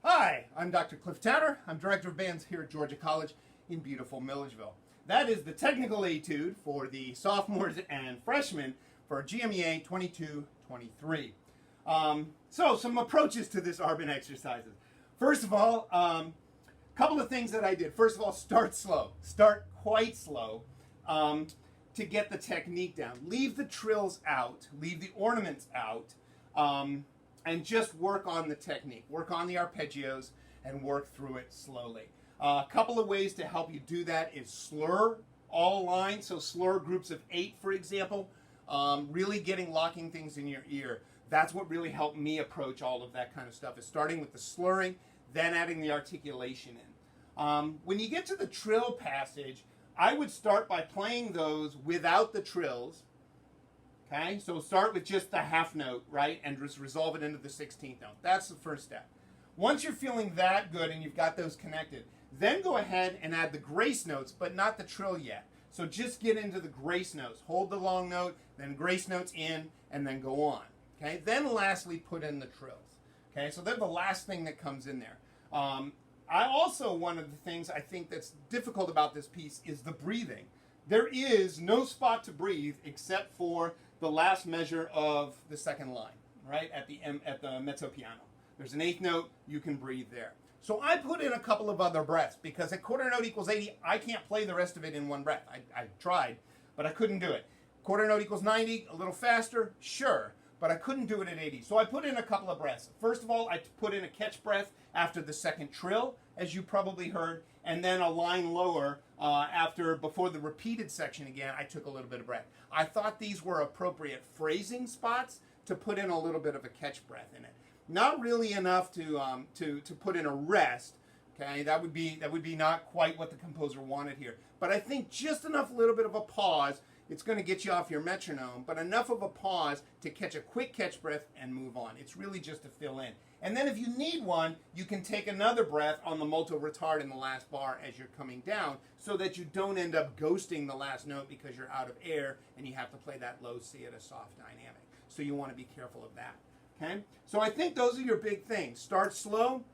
Hi, I'm Dr. Cliff Tanner. I'm Director of Bands here at Georgia College in beautiful Milledgeville. That is the technical etude for the sophomores and freshmen for GMEA 22-23. So some approaches to this Arbin exercises. First of all, couple of things that I did. First of all, start slow. Start quite slow to get the technique down. Leave the trills out. Leave the ornaments out. And just work on the technique. Work on the arpeggios and work through it slowly. A couple of ways to help you do that is slur all lines. So slur groups of 8, for example. Really locking things in your ear. That's what really helped me approach all of that kind of stuff, is starting with the slurring, then adding the articulation in. When you get to the trill passage, I would start by playing those without the trills. Okay, so start with just the half note, right, and just resolve it into the 16th note. That's the first step. Once you're feeling that good and you've got those connected, then go ahead and add the grace notes, but not the trill yet. So just get into the grace notes. Hold the long note, then grace notes in, and then go on. Okay, then lastly put in the trills. Okay, so they're the last thing that comes in there. One of the things I think that's difficult about this piece is the breathing. There is no spot to breathe except for the last measure of the second line, right, at the mezzo piano. There's an 8th note, you can breathe there. So I put in a couple of other breaths, because at quarter note equals 80, I can't play the rest of it in one breath. I tried, but I couldn't do it. Quarter note equals 90, a little faster, sure, but I couldn't do it at 80. So I put in a couple of breaths. First of all, I put in a catch breath after the second trill, as you probably heard, and then a line lower before the repeated section again, I took a little bit of breath. I thought these were appropriate phrasing spots to put in a little bit of a catch breath in it. Not really enough to put in a rest. Okay, that would be not quite what the composer wanted here. But I think just enough, little bit of a pause. It's going to get you off your metronome, but enough of a pause to catch a quick catch breath and move on. It's really just to fill in. And then if you need one, you can take another breath on the molto retard in the last bar as you're coming down, so that you don't end up ghosting the last note because you're out of air and you have to play that low C at a soft dynamic. So you want to be careful of that. Okay? So I think those are your big things. Start slow,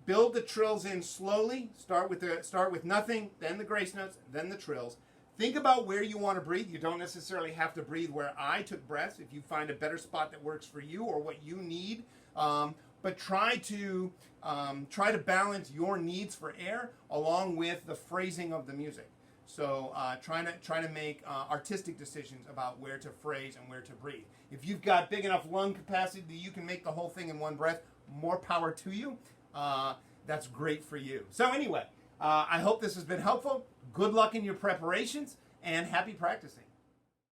build the trills in slowly, start with nothing, then the grace notes, then the trills. Think about where you want to breathe. You don't necessarily have to breathe where I took breaths if you find a better spot that works for you or what you need. But try to balance your needs for air along with the phrasing of the music. So try to make artistic decisions about where to phrase and where to breathe. If you've got big enough lung capacity that you can make the whole thing in one breath, more power to you. That's great for you. So anyway, I hope this has been helpful. Good luck in your preparations, and happy practicing.